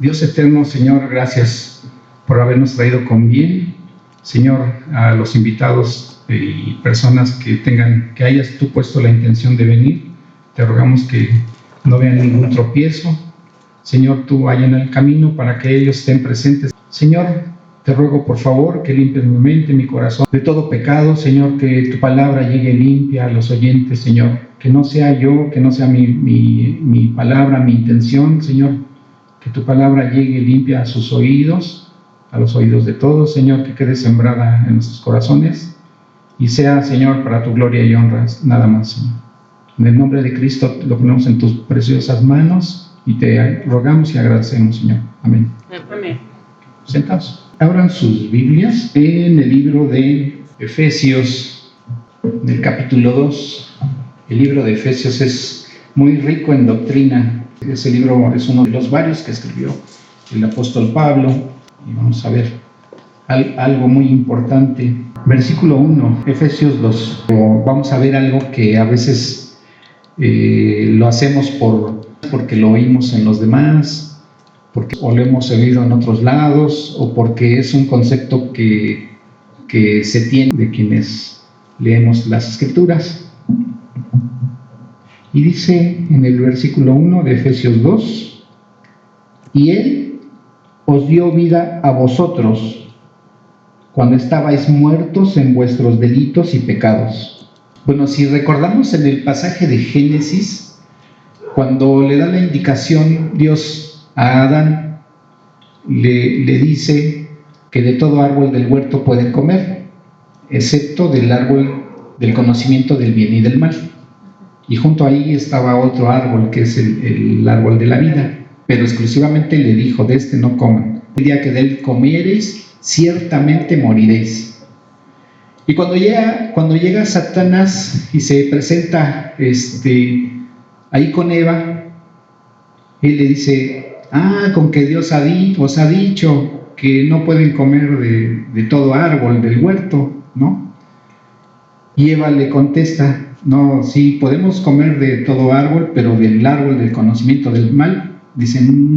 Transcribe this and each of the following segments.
Dios eterno, Señor, gracias por habernos traído con bien. Señor, a los invitados y personas que hayas tú puesto la intención de venir, te rogamos que no vean ningún tropiezo. Señor, tú allana el camino para que ellos estén presentes. Señor, te ruego por favor que limpies mi mente, mi corazón de todo pecado. Señor, que tu palabra llegue limpia a los oyentes, Señor. Que no sea yo, que no sea mi palabra, mi intención, Señor. Que tu palabra llegue limpia a sus oídos, a los oídos de todos, Señor, que quede sembrada en nuestros corazones y sea, Señor, para tu gloria y honra, nada más, Señor. En el nombre de Cristo lo ponemos en tus preciosas manos y te rogamos y agradecemos, Señor. Amén. Amén. Sentados. Abran sus Biblias en el libro de Efesios, en el capítulo 2. El libro de Efesios es muy rico en doctrina. Ese libro es uno de los varios que escribió el apóstol Pablo. Y vamos a ver algo muy importante. Versículo 1, Efesios 2. Vamos a ver algo que a veces lo hacemos porque lo oímos en los demás, o lo hemos oído en otros lados, o porque es un concepto que se tiene de quienes leemos las Escrituras. Y dice en el versículo 1 de Efesios 2, y Él os dio vida a vosotros cuando estabais muertos en vuestros delitos y pecados. Bueno, si recordamos en el pasaje de Génesis, cuando le da la indicación Dios a Adán, le dice que de todo árbol del huerto pueden comer, excepto del árbol del conocimiento del bien y del mal. Y junto ahí estaba otro árbol, que es el árbol de la vida, pero exclusivamente le dijo, de este no coman. El día que de él comiereis, ciertamente moriréis. Y cuando llega Satanás y se presenta ahí con Eva, él le dice, con que Dios os ha dicho que no pueden comer de todo árbol del huerto, ¿no? Y Eva le contesta, no, sí, podemos comer de todo árbol, pero del árbol del conocimiento del mal, dicen,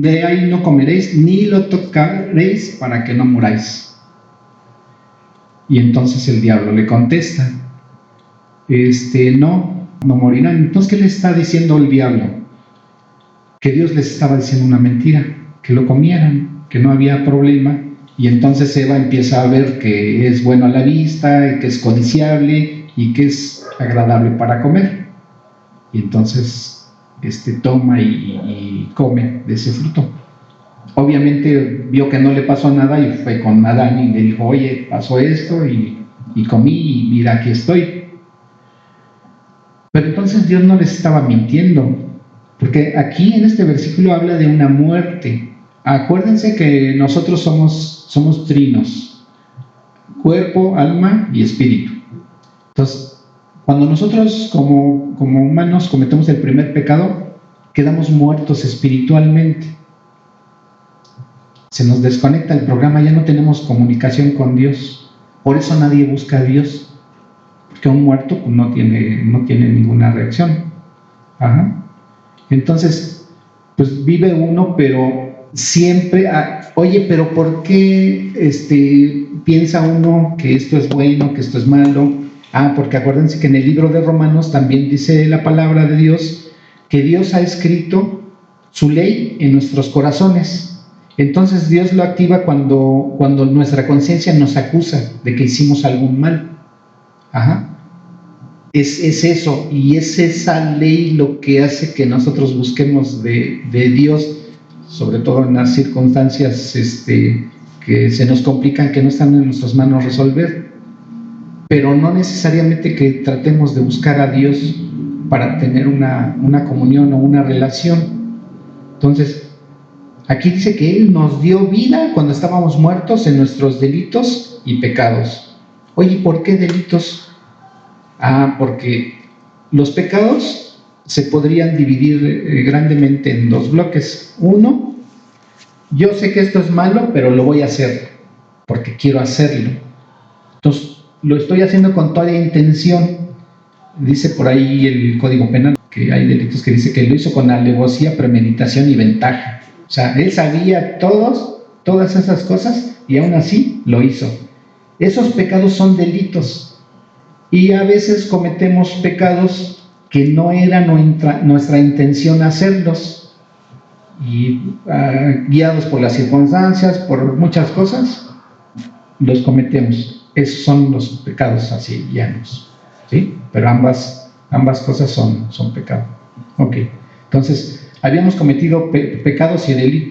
de ahí no comeréis, ni lo tocaréis para que no muráis. Y entonces el diablo le contesta, no morirán. Entonces, ¿qué le está diciendo el diablo? Que Dios les estaba diciendo una mentira, que lo comieran, que no había problema. Y entonces Eva empieza a ver que es bueno a la vista, que es codiciable y que es agradable para comer. Y entonces toma y come de ese fruto. Obviamente vio que no le pasó nada y fue con Adán y le dijo, oye, pasó esto y comí y mira, aquí estoy. Pero entonces Dios no les estaba mintiendo, porque aquí en este versículo habla de una muerte. Acuérdense que nosotros somos trinos, cuerpo, alma y espíritu. Entonces, cuando nosotros como humanos cometemos el primer pecado, quedamos muertos espiritualmente. Se nos desconecta el programa, ya no tenemos comunicación con Dios. Por eso nadie busca a Dios, porque un muerto pues, no tiene ninguna reacción. Entonces, pues vive uno, pero siempre, pero ¿por qué piensa uno que esto es bueno, que esto es malo? Porque acuérdense que en el libro de Romanos también dice la palabra de Dios que Dios ha escrito su ley en nuestros corazones. Entonces Dios lo activa cuando nuestra conciencia nos acusa de que hicimos algún mal. Es eso, y es esa ley lo que hace que nosotros busquemos de Dios, sobre todo en las circunstancias que se nos complican, que no están en nuestras manos resolver, pero no necesariamente que tratemos de buscar a Dios para tener una comunión o una relación. Entonces, aquí dice que Él nos dio vida cuando estábamos muertos en nuestros delitos y pecados. Oye, ¿por qué delitos? Porque los pecados se podrían dividir grandemente en dos bloques. Uno, yo sé que esto es malo, pero lo voy a hacer porque quiero hacerlo. Entonces, lo estoy haciendo con toda intención. Dice por ahí el Código Penal que hay delitos que dice que lo hizo con alevosía, premeditación y ventaja. O sea, él sabía todas esas cosas y aún así lo hizo. Esos pecados son delitos y a veces cometemos pecados que no era nuestra intención hacerlos y guiados por las circunstancias, por muchas cosas, los cometemos. Esos son los pecados así llanos, ¿sí? Pero ambas cosas son pecado. Ok, entonces habíamos cometido pecados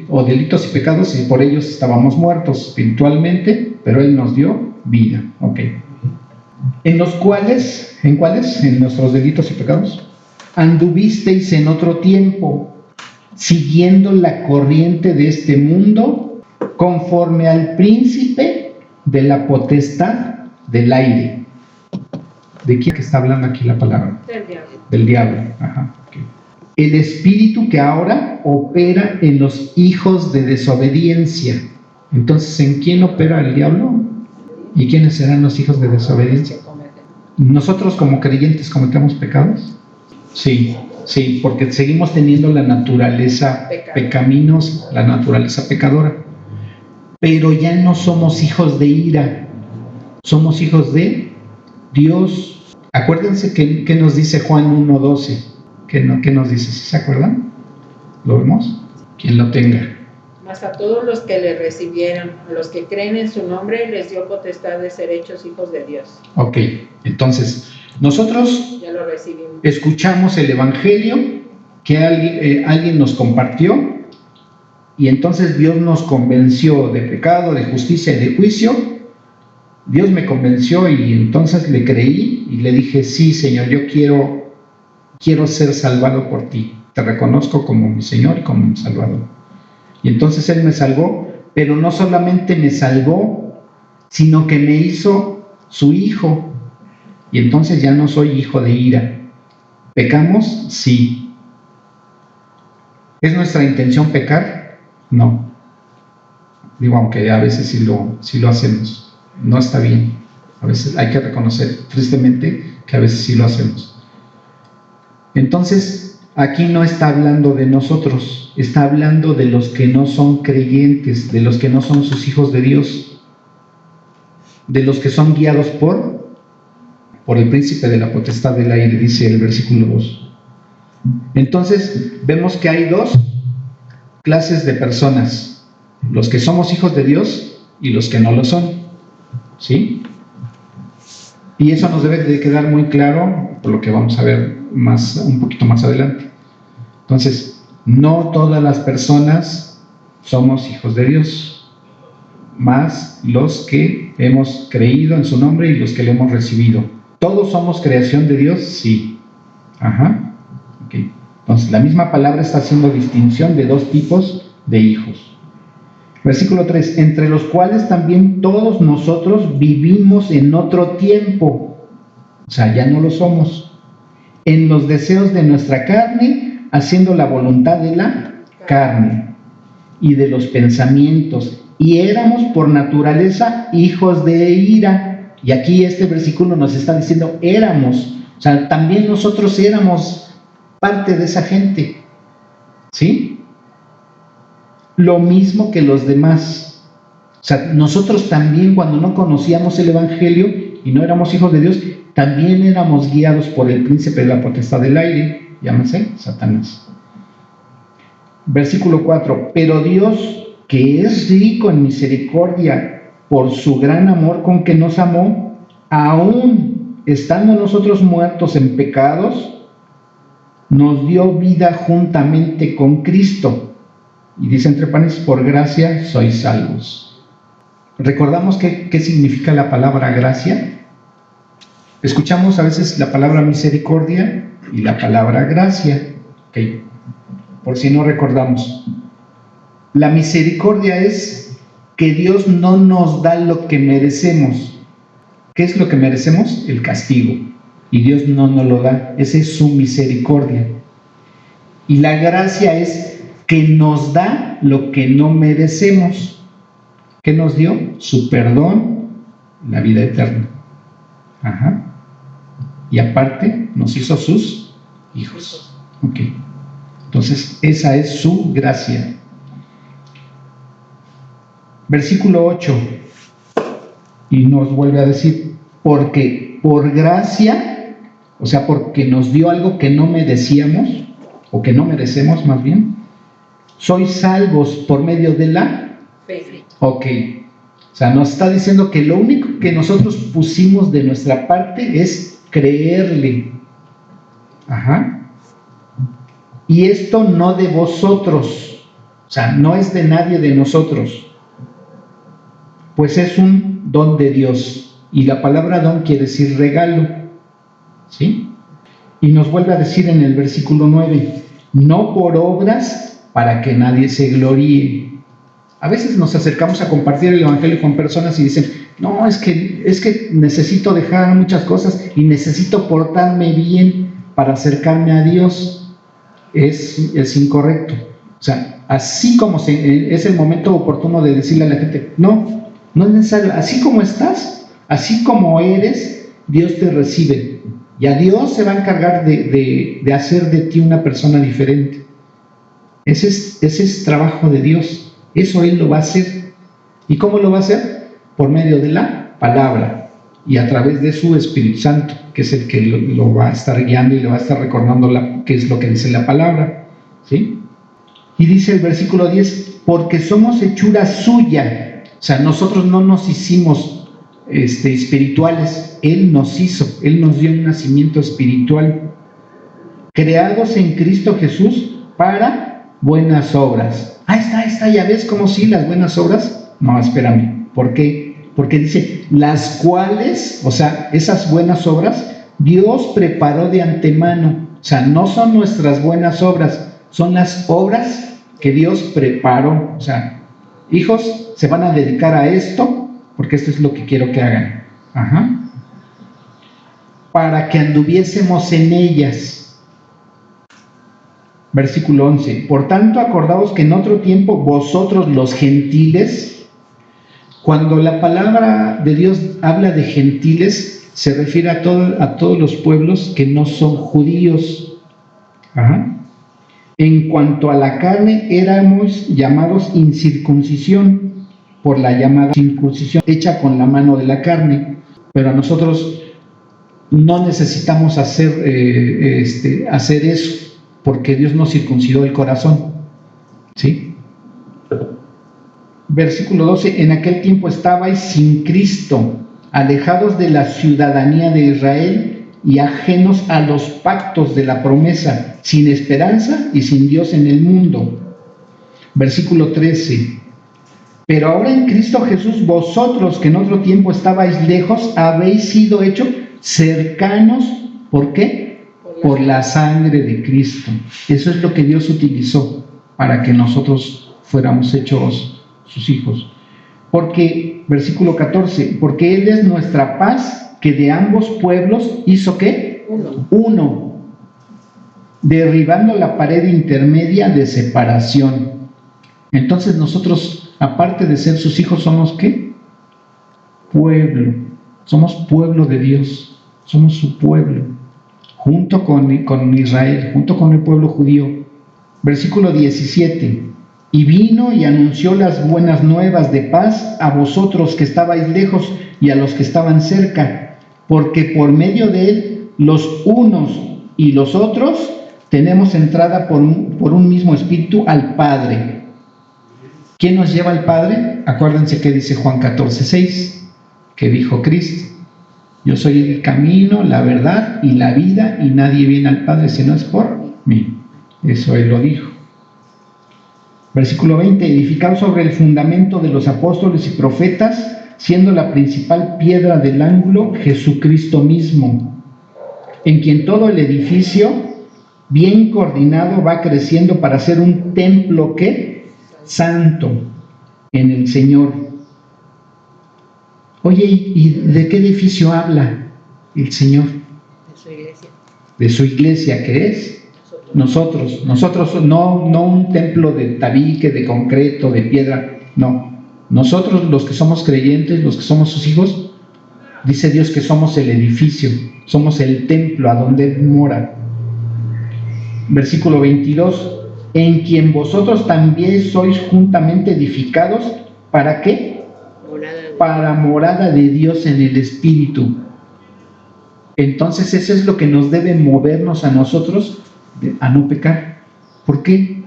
o delitos y pecados y por ellos estábamos muertos espiritualmente, pero Él nos dio vida. Ok. ¿En cuáles? En nuestros delitos y pecados. Anduvisteis en otro tiempo, siguiendo la corriente de este mundo, conforme al príncipe de la potestad del aire. ¿De quién que está hablando aquí la palabra? Del diablo. Del diablo. Ajá. Okay. El espíritu que ahora opera en los hijos de desobediencia. Entonces, ¿en quién opera el diablo? ¿Y quiénes serán los hijos de desobediencia? ¿Nosotros como creyentes cometemos pecados? Sí, porque seguimos teniendo la naturaleza pecaminosa, la naturaleza pecadora. Pero ya no somos hijos de ira, somos hijos de Dios. Acuérdense que nos dice Juan 1:12. ¿Qué nos dice? ¿Sí se acuerdan? ¿Lo vemos? Quien lo tenga. Mas a todos los que le recibieron, a los que creen en su nombre, les dio potestad de ser hechos hijos de Dios. Ok, entonces, nosotros ya lo recibimos. Escuchamos el Evangelio que alguien nos compartió y entonces Dios nos convenció de pecado, de justicia y de juicio. Dios me convenció y entonces le creí y le dije, sí, Señor, yo quiero ser salvado por ti. Te reconozco como mi Señor y como mi Salvador. Y entonces Él me salvó, pero no solamente me salvó, sino que me hizo su hijo. Y entonces ya no soy hijo de ira. ¿Pecamos? Sí. ¿Es nuestra intención pecar? No. Digo, aunque a veces sí lo hacemos. No está bien. A veces hay que reconocer tristemente que a veces sí lo hacemos. Entonces, aquí no está hablando de nosotros, está hablando de los que no son creyentes, de los que no son sus hijos de Dios, de los que son guiados por el príncipe de la potestad del aire, dice el versículo 2. Entonces, vemos que hay dos clases de personas, los que somos hijos de Dios y los que no lo son. ¿Sí? Y eso nos debe de quedar muy claro por lo que vamos a ver un poquito más adelante. Entonces, no todas las personas somos hijos de Dios, más los que hemos creído en su nombre y los que le hemos recibido. ¿Todos somos creación de Dios? Sí. Ajá. Okay. Entonces, la misma palabra está haciendo distinción de dos tipos de hijos. Versículo 3, entre los cuales también todos nosotros vivimos en otro tiempo, o sea, ya no lo somos, en los deseos de nuestra carne, haciendo la voluntad de la carne y de los pensamientos, y éramos por naturaleza hijos de ira. Y aquí este versículo nos está diciendo éramos, o sea, también nosotros éramos parte de esa gente, ¿sí? Lo mismo que los demás. O sea, nosotros también cuando no conocíamos el Evangelio y no éramos hijos de Dios, también éramos guiados por el príncipe de la potestad del aire, llámese Satanás. Versículo 4, pero Dios, que es rico en misericordia por su gran amor con que nos amó, aún estando nosotros muertos en pecados, nos dio vida juntamente con Cristo. Y dice entre paréntesis, por gracia sois salvos. ¿Recordamos qué significa la palabra gracia? Escuchamos a veces la palabra misericordia y la palabra gracia. Okay. Por si no recordamos. La misericordia es que Dios no nos da lo que merecemos. ¿Qué es lo que merecemos? El castigo. Y Dios no nos lo da. Esa es su misericordia. Y la gracia es que nos da lo que no merecemos. ¿Qué nos dio? Su perdón, la vida eterna. Ajá. Y aparte nos hizo sus hijos. Ok. Entonces, esa es su gracia. Versículo 8, y nos vuelve a decir, porque por gracia, o sea, porque nos dio algo que no merecíamos, o que no merecemos más bien, sois salvos por medio de la fe. Ok, o sea, nos está diciendo que lo único que nosotros pusimos de nuestra parte es creerle. Ajá. Y esto no de vosotros, o sea, no es de nadie de nosotros, pues es un don de Dios. Y la palabra don quiere decir regalo, ¿sí? Y nos vuelve a decir en el versículo 9, no por obras para que nadie se gloríe. A veces nos acercamos a compartir el evangelio con personas y dicen, no, es que necesito dejar muchas cosas y necesito portarme bien para acercarme a Dios. Es incorrecto. O sea, así como es el momento oportuno de decirle a la gente, no es necesario, así como estás, así como eres, Dios te recibe. Y a Dios se va a encargar de hacer de ti una persona diferente. Ese es trabajo de Dios. Eso Él lo va a hacer. ¿Y cómo lo va a hacer? Por medio de la palabra y a través de su Espíritu Santo, que es el que lo va a estar guiando y le va a estar recordando qué es lo que dice la palabra, ¿sí? Y dice el versículo 10, porque somos hechura suya. O sea, nosotros no nos hicimos espirituales, Él nos hizo, Él nos dio un nacimiento espiritual, creados en Cristo Jesús para buenas obras. Ahí está, ya ves cómo sí, las buenas obras. No, espérame, ¿por qué? Porque dice, las cuales, o sea, esas buenas obras, Dios preparó de antemano. O sea, no son nuestras buenas obras, son las obras que Dios preparó. O sea, hijos, se van a dedicar a esto, porque esto es lo que quiero que hagan. Ajá. Para que anduviésemos en ellas. Versículo 11, por tanto acordaos que en otro tiempo vosotros los gentiles, cuando la palabra de Dios habla de gentiles, se refiere a todos los pueblos que no son judíos. Ajá. En cuanto a la carne, éramos llamados incircuncisión, por la llamada circuncisión hecha con la mano de la carne, pero a nosotros no necesitamos hacer eso, porque Dios nos circuncidó el corazón, ¿sí? Versículo 12, en aquel tiempo estabais sin Cristo, alejados de la ciudadanía de Israel y ajenos a los pactos de la promesa, sin esperanza y sin Dios en el mundo. Versículo 13, pero ahora en Cristo Jesús, vosotros que en otro tiempo estabais lejos, habéis sido hechos cercanos, ¿por qué? Por la sangre de Cristo. Eso es lo que Dios utilizó para que nosotros fuéramos hechos sus hijos. Porque, versículo 14, porque Él es nuestra paz, que de ambos pueblos hizo ¿qué? Uno, derribando la pared intermedia de separación. Entonces nosotros, aparte de ser sus hijos, somos ¿qué? Pueblo. Somos pueblo de Dios. Somos su pueblo. Junto con Israel, junto con el pueblo judío. Versículo 17, y vino y anunció las buenas nuevas de paz a vosotros que estabais lejos y a los que estaban cerca, porque por medio de él los unos y los otros tenemos entrada por un mismo espíritu al Padre. ¿Quién nos lleva al Padre? Acuérdense que dice Juan 14:6, que dijo Cristo, yo soy el camino, la verdad y la vida, y nadie viene al Padre si no es por mí. Eso Él lo dijo. Versículo 20, edificado sobre el fundamento de los apóstoles y profetas, siendo la principal piedra del ángulo Jesucristo mismo, en quien todo el edificio, bien coordinado, va creciendo para ser un templo ¿qué? Santo en el Señor. Oye, ¿y de qué edificio habla el Señor? De su iglesia. De su iglesia, ¿qué es? Nosotros, no un templo de tabique, de concreto, de piedra, no. Nosotros los que somos creyentes, los que somos sus hijos, dice Dios que somos el edificio, somos el templo a donde Él mora. Versículo 22, en quien vosotros también sois juntamente edificados ¿Para qué? Morada de... Para morada de Dios en el Espíritu. Entonces eso es lo que nos debe movernos a nosotros a no pecar. ¿Por qué?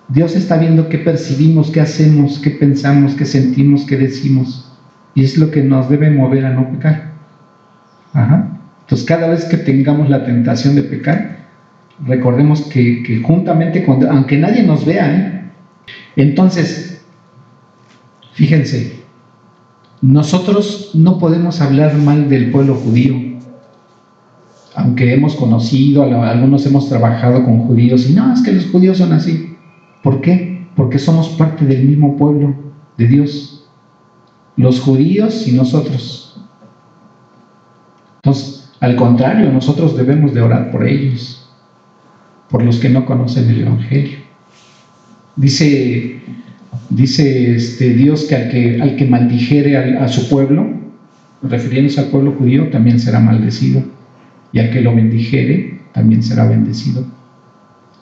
Dios está viendo qué percibimos, qué hacemos, qué pensamos, qué sentimos, qué decimos. Y es lo que nos debe mover a no pecar. Ajá. Entonces cada vez que tengamos la tentación de pecar, recordemos que juntamente con, aunque nadie nos vea, entonces, fíjense, nosotros no podemos hablar mal del pueblo judío, aunque hemos conocido, algunos hemos trabajado con judíos, y no, es que los judíos son así. ¿Por qué? Porque somos parte del mismo pueblo de Dios, los judíos y nosotros. Entonces, al contrario, nosotros debemos de orar por ellos, por los que no conocen el Evangelio. Dice Dios que al que maldijere a su pueblo, refiriéndose al pueblo judío, también será maldecido, y al que lo bendijere, también será bendecido.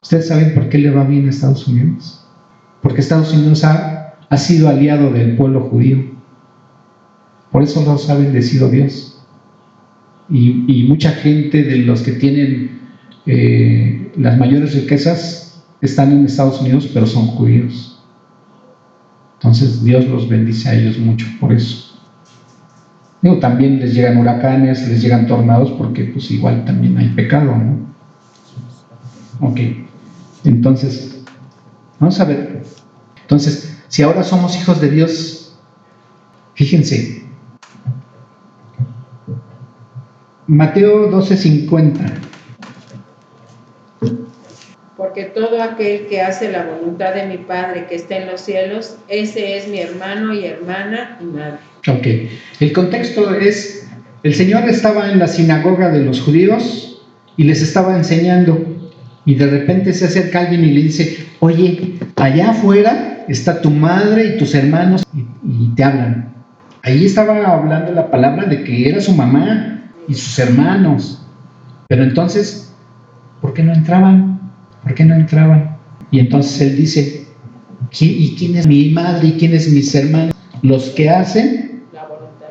¿Ustedes saben por qué le va bien a Estados Unidos? Porque Estados Unidos ha sido aliado del pueblo judío. Por eso los ha bendecido Dios. Y mucha gente de los que tienen las mayores riquezas están en Estados Unidos, pero son judíos. Entonces Dios los bendice a ellos mucho por eso. También les llegan huracanes, les llegan tornados, porque pues igual también hay pecado, ¿no? Ok, entonces, vamos a ver. Entonces, si ahora somos hijos de Dios, fíjense, Mateo 12:50. Porque todo aquel que hace la voluntad de mi Padre que está en los cielos, ese es mi hermano y hermana y madre. Ok, el contexto es, el Señor estaba en la sinagoga de los judíos y les estaba enseñando, y de repente se acerca alguien y le dice, oye, allá afuera está tu madre y tus hermanos y te hablan. Ahí estaba hablando la palabra de que era su mamá y sus hermanos, pero entonces, ¿por qué no entraban? ¿Por qué no entraban? Y entonces él dice, ¿y quién es mi madre y quién es mis hermanos? Los que hacen la voluntad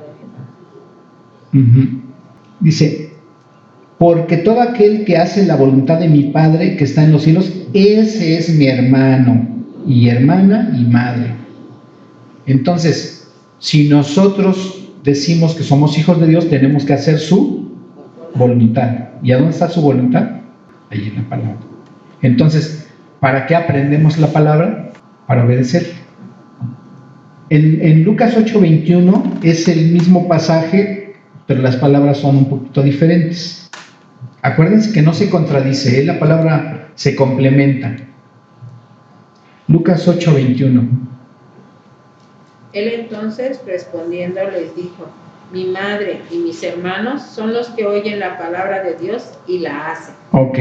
de mi Padre. Dice, porque todo aquel que hace la voluntad de mi Padre que está en los cielos, ese es mi hermano y hermana y madre. Entonces, si nosotros decimos que somos hijos de Dios, tenemos que hacer su voluntad. ¿Y a dónde está su voluntad? Ahí en la palabra. Entonces, ¿para qué aprendemos la palabra? Para obedecer. En Lucas 8:21 es el mismo pasaje, pero las palabras son un poquito diferentes. Acuérdense que no se contradice, la palabra se complementa. Lucas 8:21. Él entonces, respondiendo, les dijo, mi madre y mis hermanos son los que oyen la palabra de Dios y la hacen. Ok.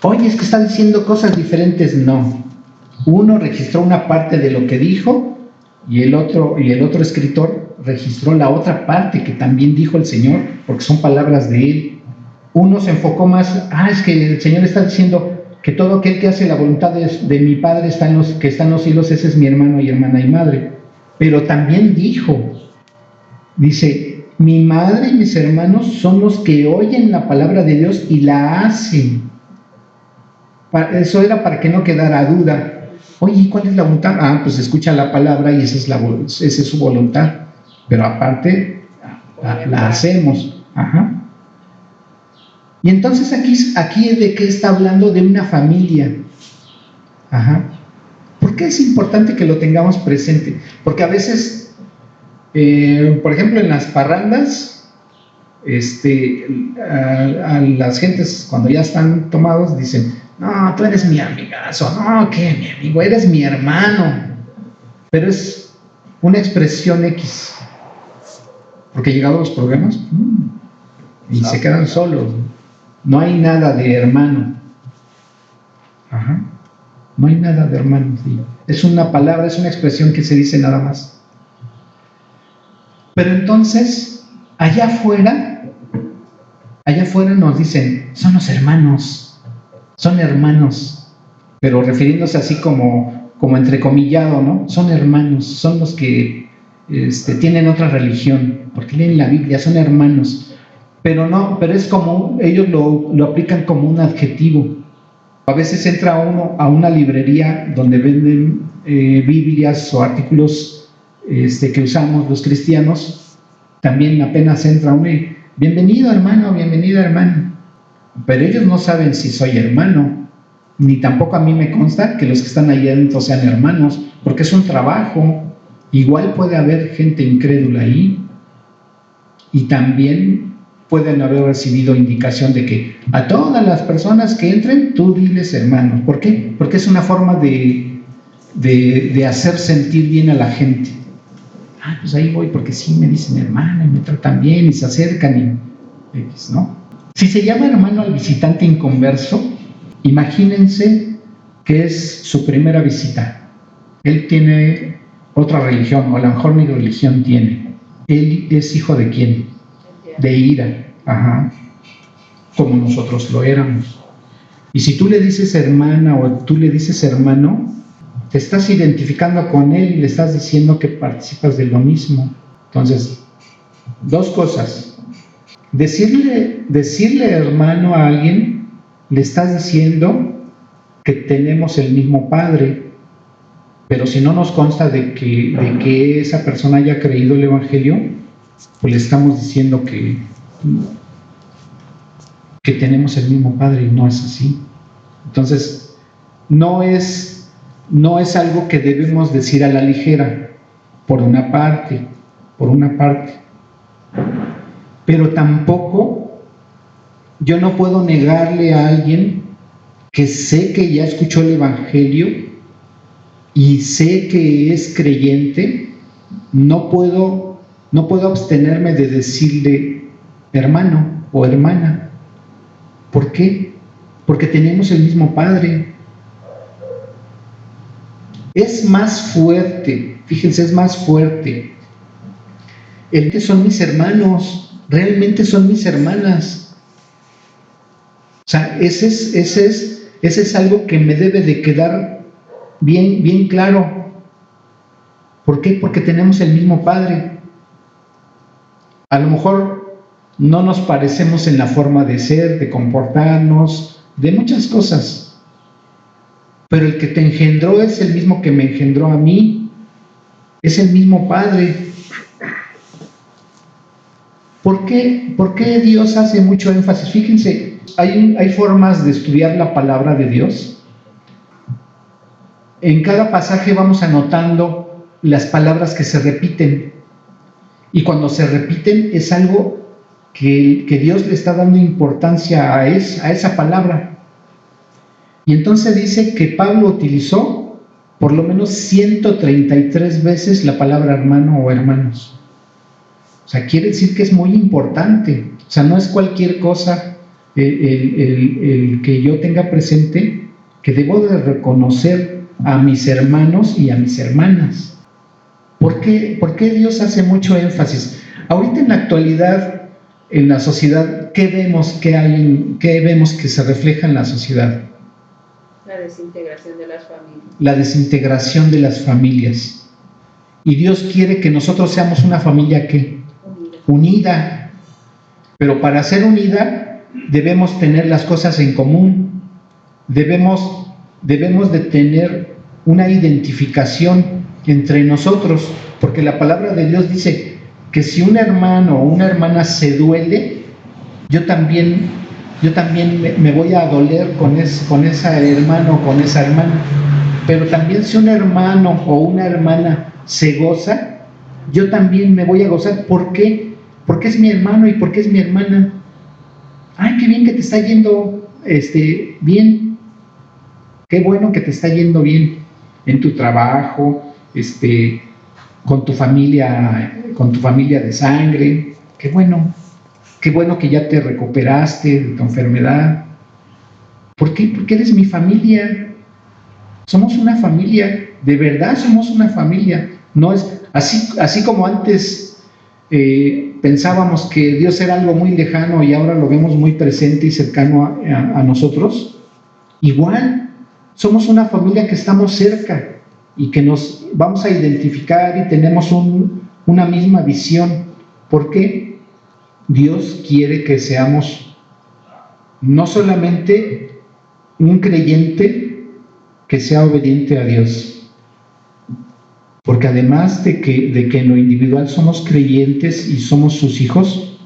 Oye, es que está diciendo cosas diferentes. No. Uno registró una parte de lo que dijo y el otro escritor registró la otra parte que también dijo el Señor, porque son palabras de Él. Uno se enfocó más, es que el Señor está diciendo que todo aquel que hace la voluntad de mi Padre que está en los cielos, ese es mi hermano y hermana y madre. Pero también dice, mi madre y mis hermanos son los que oyen la palabra de Dios y la hacen. Eso era para que no quedara duda. Oye, ¿cuál es la voluntad? Pues escucha la palabra y esa es su voluntad. Pero aparte, la hacemos. Ajá. Y entonces aquí ¿de qué está hablando? De una familia. Ajá. ¿Por qué es importante que lo tengamos presente? Porque a veces, por ejemplo, en las parrandas, a las gentes cuando ya están tomados dicen, no, tú eres mi amigazo, no, ¿qué? Mi amigo, eres mi hermano. Pero es una expresión X. Porque llegados los problemas, y se quedan solos. No hay nada de hermano. Ajá. No hay nada de hermano. Sí. Es una palabra, es una expresión que se dice nada más. Pero entonces, allá afuera nos dicen, son los hermanos, son hermanos, pero refiriéndose así como como entrecomillado, ¿no? Son hermanos, son los que tienen otra religión, porque leen la Biblia, son hermanos. Pero no, pero es como, ellos lo aplican como un adjetivo. A veces entra uno a una librería donde venden Biblias o artículos que usamos los cristianos. También apenas entra uno y, bienvenido hermano, bienvenida hermana. Pero ellos no saben si soy hermano, ni tampoco a mí me consta que los que están ahí adentro sean hermanos, porque es un trabajo. Igual puede haber gente incrédula ahí, y también pueden haber recibido indicación de que a todas las personas que entren, tú diles hermanos. ¿Por qué? Porque es una forma de hacer sentir bien a la gente. Ah, pues ahí voy porque sí me dicen hermana y me tratan bien y se acercan y ¿no? Si se llama hermano al visitante inconverso, imagínense que es su primera visita. Él tiene otra religión, o a lo mejor ni religión tiene. Él es hijo de ¿quién? De ira, como nosotros lo éramos. Y si tú le dices hermana o tú le dices hermano, te estás identificando con él y le estás diciendo que participas de lo mismo. Entonces, dos cosas. Decirle hermano a alguien, le estás diciendo que tenemos el mismo Padre. Pero si no nos consta de que esa persona haya creído el Evangelio, pues le estamos diciendo que tenemos el mismo Padre, y no es así. Entonces, no es algo que debemos decir a la ligera, por una parte. Pero tampoco yo no puedo negarle a alguien que sé que ya escuchó el Evangelio y sé que es creyente, no puedo abstenerme de decirle hermano o hermana. ¿Por qué? Porque tenemos el mismo Padre. Es más fuerte, fíjense, es más fuerte. Son mis hermanos, realmente son mis hermanas. O sea, ese es algo que me debe de quedar bien claro. ¿Por qué? Porque tenemos el mismo Padre. A lo mejor no nos parecemos en la forma de ser, de comportarnos, de muchas cosas, pero el que te engendró es el mismo que me engendró a mí, es el mismo Padre. ¿Por qué Dios hace mucho énfasis? Fíjense, hay formas de estudiar la palabra de Dios. En cada pasaje vamos anotando las palabras que se repiten, y cuando se repiten es algo que Dios le está dando importancia a esa palabra. Y entonces dice que Pablo utilizó por lo menos 133 veces la palabra hermano o hermanos. O sea, quiere decir que es muy importante. O sea, no es cualquier cosa el que yo tenga presente que debo de reconocer a mis hermanos y a mis hermanas. ¿Por qué Dios hace mucho énfasis? Ahorita en la actualidad, en la sociedad, ¿qué vemos que se refleja en la sociedad? La desintegración de las familias. La desintegración de las familias. Y Dios quiere que nosotros seamos una familia ¿qué? Unida. Pero para ser unida debemos tener las cosas en común. Debemos de tener una identificación entre nosotros, porque la palabra de Dios dice que si un hermano o una hermana se duele, yo también me voy a doler con ese hermano o con esa hermana. Pero también si un hermano o una hermana se goza, yo también me voy a gozar. ¿Por qué? Porque es mi hermano y porque es mi hermana. ¡Ay, qué bien que te está yendo bien! ¡Qué bueno que te está yendo bien en tu trabajo, con tu familia de sangre! ¡Qué bueno! ¡Qué bueno que ya te recuperaste de tu enfermedad! ¿Por qué? Porque eres mi familia. Somos una familia, de verdad somos una familia. No es así como antes pensábamos que Dios era algo muy lejano y ahora lo vemos muy presente y cercano a nosotros. Igual, somos una familia que estamos cerca. y que nos vamos a identificar y tenemos una misma visión. ¿Por qué? Dios quiere que seamos no solamente un creyente que sea obediente a Dios, porque además de que en lo individual somos creyentes y somos sus hijos,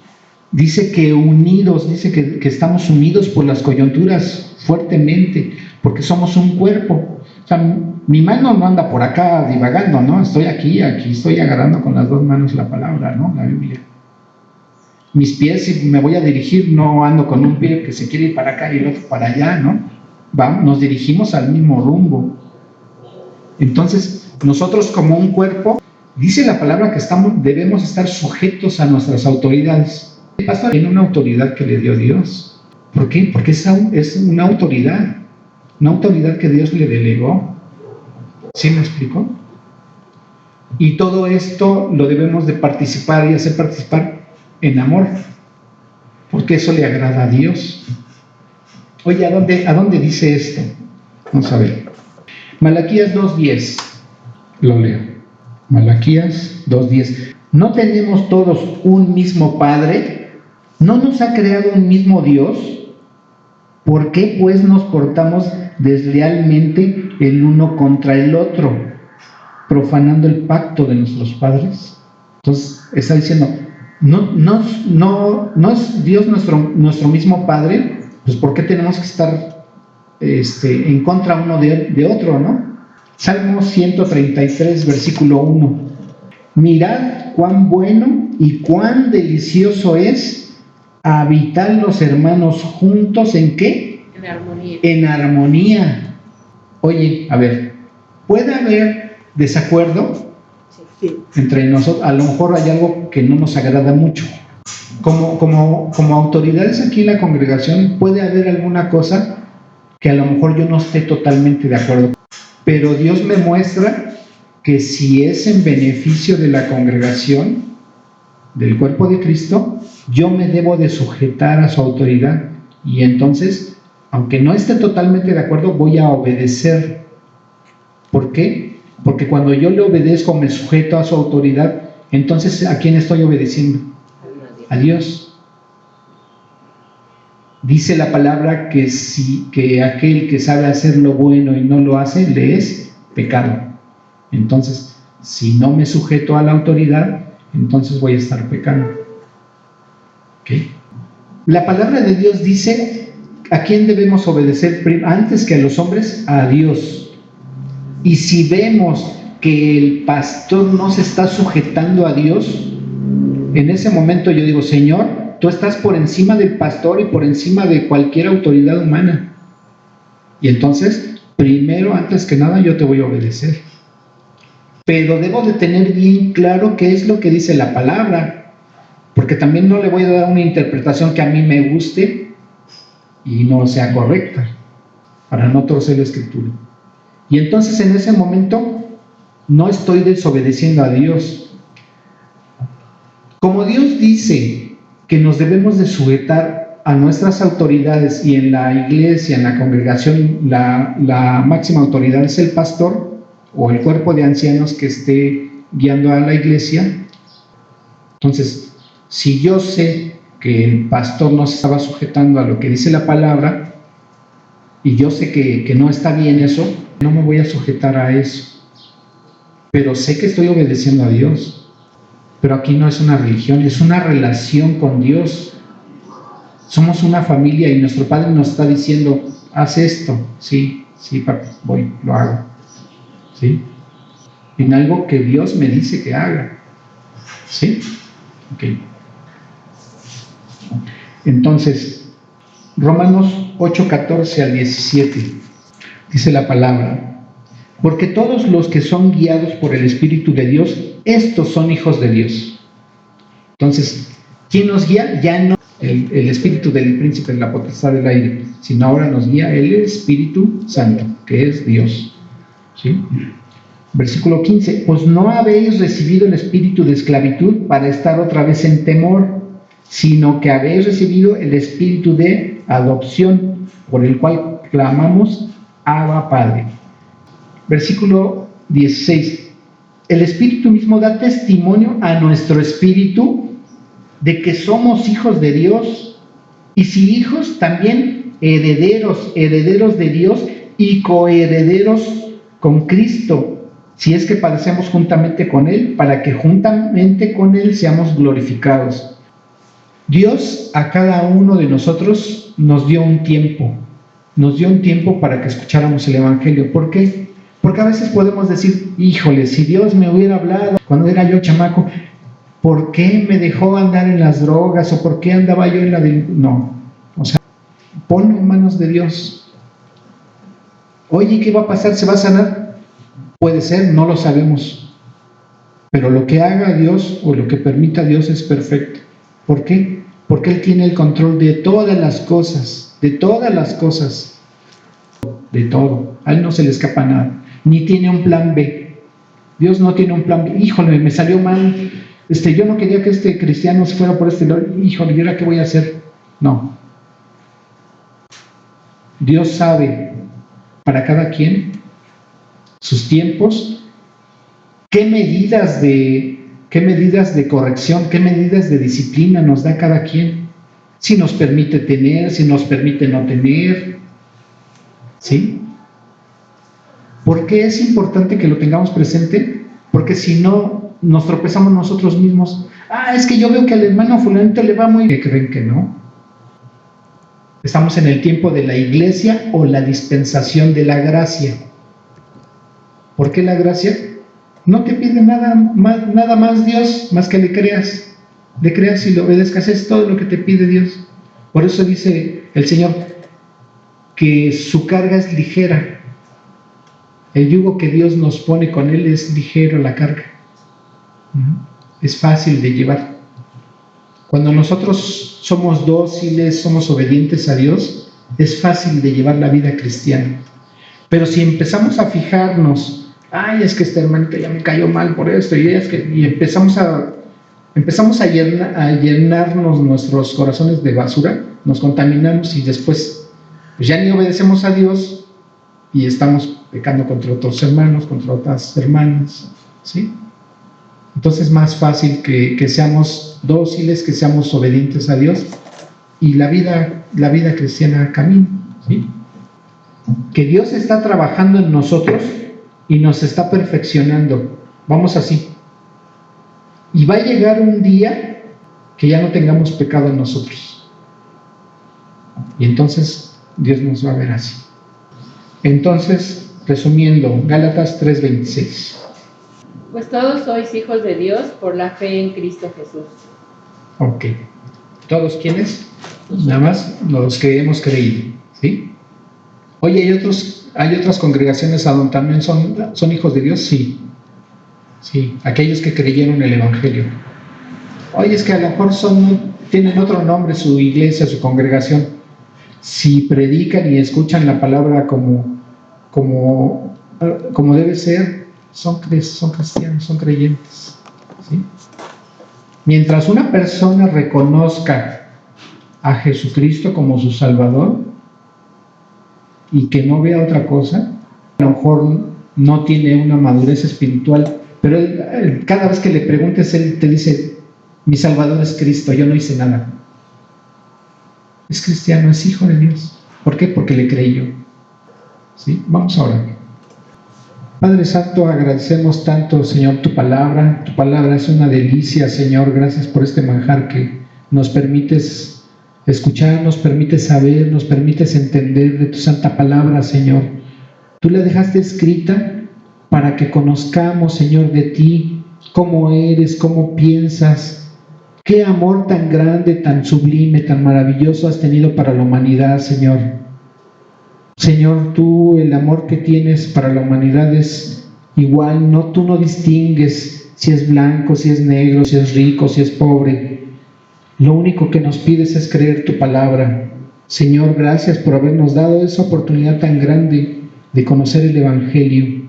dice que unidos, dice que estamos unidos por las coyunturas fuertemente, porque somos un cuerpo. O sea, mi mano no anda por acá divagando, ¿no? Estoy aquí estoy agarrando con las dos manos la palabra, ¿no? La Biblia. Mis pies, si me voy a dirigir, no ando con un pie que se quiere ir para acá y el otro para allá, ¿no? Nos dirigimos al mismo rumbo. Entonces, nosotros como un cuerpo, dice la palabra que debemos estar sujetos a nuestras autoridades. El pastor tiene una autoridad que le dio Dios. ¿Por qué? Porque es una autoridad que Dios le delegó. ¿Sí me explico? Y todo esto lo debemos de participar y hacer participar en amor, porque eso le agrada a Dios. Oye, ¿a dónde dice esto? Vamos a ver. Malaquías 2:10. Lo leo. Malaquías 2:10. ¿No tenemos todos un mismo Padre? ¿No nos ha creado un mismo Dios? ¿Por qué pues nos portamos deslealmente el uno contra el otro, profanando el pacto de nuestros padres? Entonces está diciendo, no es Dios nuestro mismo Padre, pues ¿por qué tenemos que estar en contra uno de otro, no? Salmo 133, versículo 1. Mirad cuán bueno y cuán delicioso es habitar los hermanos juntos, ¿en qué? En armonía. En armonía. Oye, a ver, ¿puede haber desacuerdo? Sí. Entre nosotros? A lo mejor hay algo que no nos agrada mucho. Como autoridades aquí en la congregación, puede haber alguna cosa que a lo mejor yo no esté totalmente de acuerdo. Pero Dios me muestra que si es en beneficio de la congregación, del cuerpo de Cristo, yo me debo de sujetar a su autoridad. Y entonces, aunque no esté totalmente de acuerdo, voy a obedecer. ¿Por qué? Porque cuando yo le obedezco, me sujeto a su autoridad, entonces ¿a quién estoy obedeciendo? A Dios. Dice la palabra que aquel que sabe hacer lo bueno y no lo hace, le es pecado. Entonces, si no me sujeto a la autoridad, entonces voy a estar pecando. ¿Okay? La palabra de Dios dice a quién debemos obedecer antes que a los hombres, a Dios. Y si vemos que el pastor no se está sujetando a Dios, en ese momento yo digo, Señor, tú estás por encima del pastor y por encima de cualquier autoridad humana. Y entonces, primero, antes que nada, yo te voy a obedecer. Pero debo de tener bien claro qué es lo que dice la palabra, porque también no le voy a dar una interpretación que a mí me guste y no sea correcta, para no torcer la escritura. Y entonces en ese momento no estoy desobedeciendo a Dios. Como Dios dice que nos debemos de sujetar a nuestras autoridades, y en la iglesia, en la congregación, la máxima autoridad es el pastor o el cuerpo de ancianos que esté guiando a la iglesia. Entonces, si yo sé que el pastor no se estaba sujetando a lo que dice la palabra, y yo sé que no está bien eso, no me voy a sujetar a eso. Pero sé que estoy obedeciendo a Dios. Pero aquí no es una religión, es una relación con Dios. Somos una familia y nuestro Padre nos está diciendo, haz esto. Sí, papi, voy, lo hago. ¿Sí? En algo que Dios me dice que haga. ¿Sí? Ok. Entonces, Romanos 8:14 al 17, dice la palabra, porque todos los que son guiados por el Espíritu de Dios, estos son hijos de Dios. Entonces, ¿quién nos guía? Ya no el espíritu del príncipe de la potestad del aire, sino ahora nos guía el Espíritu Santo, que es Dios. ¿Sí? Versículo 15, pues no habéis recibido el espíritu de esclavitud para estar otra vez en temor, sino que habéis recibido el espíritu de adopción, por el cual clamamos, Abba Padre. Versículo 16. El Espíritu mismo da testimonio a nuestro espíritu de que somos hijos de Dios, y si hijos, también herederos, herederos de Dios y coherederos con Cristo, si es que padecemos juntamente con Él, para que juntamente con Él seamos glorificados. Dios a cada uno de nosotros nos dio un tiempo para que escucháramos el Evangelio. ¿Por qué? Porque a veces podemos decir, híjole, si Dios me hubiera hablado cuando era yo chamaco, ¿por qué me dejó andar en las drogas? ¿O por qué andaba yo en la de...? No, o sea, ponlo en manos de Dios. Oye, ¿qué va a pasar? ¿Se va a sanar? Puede ser, no lo sabemos. Pero lo que haga Dios o lo que permita Dios es perfecto. ¿Por qué? Porque Él tiene el control de todas las cosas, de todo. A Él no se le escapa nada. Ni tiene un plan B. Dios no tiene un plan B. Híjole, me salió mal. Yo no quería que este cristiano se fuera por este lado. Híjole, ¿y ahora qué voy a hacer? No. Dios sabe para cada quien sus tiempos, qué medidas de corrección, qué medidas de disciplina nos da cada quien. Si nos permite tener, si nos permite no tener. ¿Sí? ¿Por qué es importante que lo tengamos presente? Porque si no, nos tropezamos nosotros mismos. Es que yo veo que al hermano fulanito le va muy bien. ¿Qué creen que no? Estamos en el tiempo de la iglesia o la dispensación de la gracia. ¿Por qué la gracia? No te pide nada más Dios, más que le creas y le obedezcas. Es todo lo que te pide Dios. Por eso dice el Señor que su carga es ligera. El yugo que Dios nos pone con Él es ligero, la carga. Es fácil de llevar. Cuando nosotros somos dóciles, somos obedientes a Dios, es fácil de llevar la vida cristiana. Pero si empezamos a fijarnos, es que este hermanito ya me cayó mal por esto, y empezamos a llenarnos nuestros corazones de basura, nos contaminamos y después pues ya ni obedecemos a Dios y estamos pecando contra otros hermanos, contra otras hermanas, ¿sí? Entonces es más fácil que seamos dóciles, que seamos obedientes a Dios y la vida cristiana camina, ¿sí? Que Dios está trabajando en nosotros y nos está perfeccionando. Vamos así. Y va a llegar un día que ya no tengamos pecado en nosotros. Y entonces Dios nos va a ver así. Entonces, resumiendo, Gálatas 3:26. Pues todos sois hijos de Dios por la fe en Cristo Jesús. Ok. ¿Todos quiénes? Nada más los que hemos creído, ¿sí? Oye, ¿hay otras congregaciones a donde también son hijos de Dios? Sí. Sí, aquellos que creyeron el Evangelio. Oye, es que a lo mejor tienen otro nombre su iglesia, su congregación. Si predican y escuchan la palabra como debe ser, son cristianos, son creyentes, ¿sí? Mientras una persona reconozca a Jesucristo como su Salvador y que no vea otra cosa, a lo mejor no tiene una madurez espiritual, pero él, cada vez que le preguntes, él te dice: mi Salvador es Cristo, yo no hice nada. Es cristiano, es hijo de Dios. ¿Por qué? Porque le creyó. ¿Sí? Vamos a orar. Padre Santo, agradecemos tanto, Señor, tu palabra. Tu palabra es una delicia, Señor. Gracias por este manjar que nos permites escuchar, nos permites saber, nos permites entender de tu santa palabra, Señor. Tú la dejaste escrita para que conozcamos, Señor, de ti, cómo eres, cómo piensas. Qué amor tan grande, tan sublime, tan maravilloso has tenido para la humanidad, Señor. Señor, tú, el amor que tienes para la humanidad es igual, tú no distingues si es blanco, si es negro, si es rico, si es pobre. Lo único que nos pides es creer tu palabra. Señor, gracias por habernos dado esa oportunidad tan grande de conocer el Evangelio.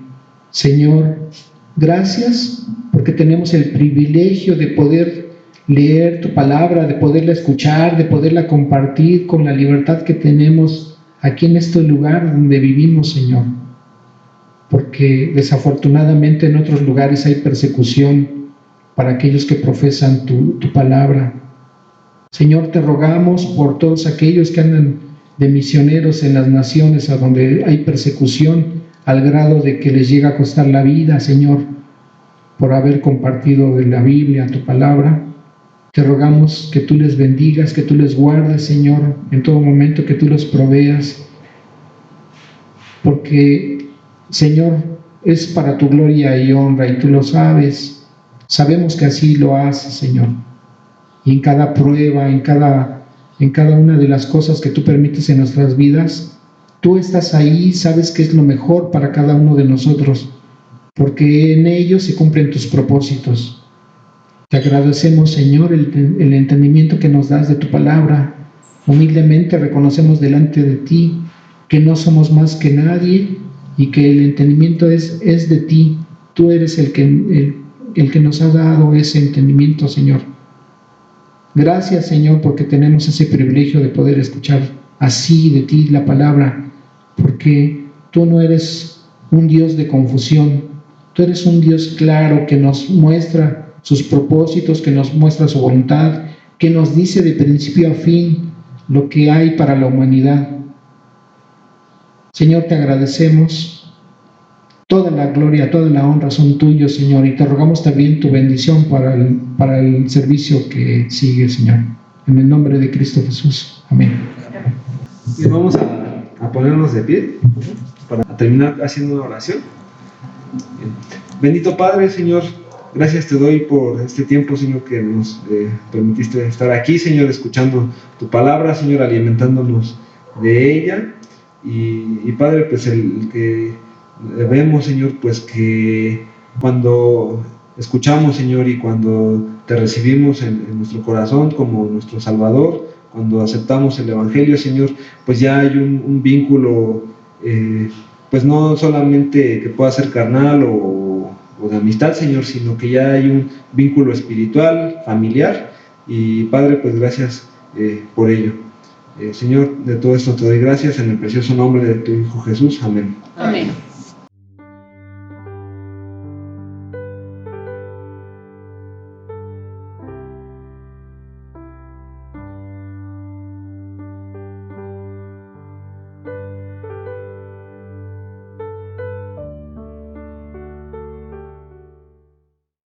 Señor, gracias porque tenemos el privilegio de poder leer tu palabra, de poderla escuchar, de poderla compartir con la libertad que tenemos aquí en este lugar donde vivimos, Señor. porque desafortunadamente en otros lugares hay persecución para aquellos que profesan tu palabra. Señor, te rogamos por todos aquellos que andan de misioneros en las naciones a donde hay persecución, al grado de que les llega a costar la vida, Señor, por haber compartido de la Biblia tu palabra. Te rogamos que tú les bendigas, que tú les guardes, Señor, en todo momento, que tú los proveas, porque, Señor, es para tu gloria y honra, y tú lo sabes. Sabemos que así lo haces, Señor. Y en cada prueba, en cada una de las cosas que tú permites en nuestras vidas, tú estás ahí, sabes que es lo mejor para cada uno de nosotros, porque en ellos se cumplen tus propósitos. Te agradecemos, Señor, el entendimiento que nos das de tu palabra. Humildemente reconocemos delante de ti que no somos más que nadie y que el entendimiento es de ti. Tú eres el que nos ha dado ese entendimiento, Señor. Gracias, Señor, porque tenemos ese privilegio de poder escuchar así de ti la palabra, porque tú no eres un Dios de confusión, tú eres un Dios claro que nos muestra sus propósitos, que nos muestra su voluntad, que nos dice de principio a fin lo que hay para la humanidad. Señor, te agradecemos. Toda la gloria, toda la honra son tuyos, Señor, y te rogamos también tu bendición para el servicio que sigue, Señor. En el nombre de Cristo Jesús. Amén. Y vamos a ponernos de pie para terminar haciendo una oración. Bendito Padre, Señor, gracias te doy por este tiempo, Señor, que nos permitiste estar aquí, Señor, escuchando tu palabra, Señor, alimentándonos de ella. Y Padre, pues el que vemos, Señor, pues que cuando escuchamos, Señor, y cuando te recibimos en nuestro corazón como nuestro Salvador, cuando aceptamos el Evangelio, Señor, pues ya hay un vínculo, pues no solamente que pueda ser carnal o de amistad, Señor, sino que ya hay un vínculo espiritual, familiar, y Padre, pues gracias por ello. Señor, de todo esto te doy gracias en el precioso nombre de tu Hijo Jesús. Amén. Amén.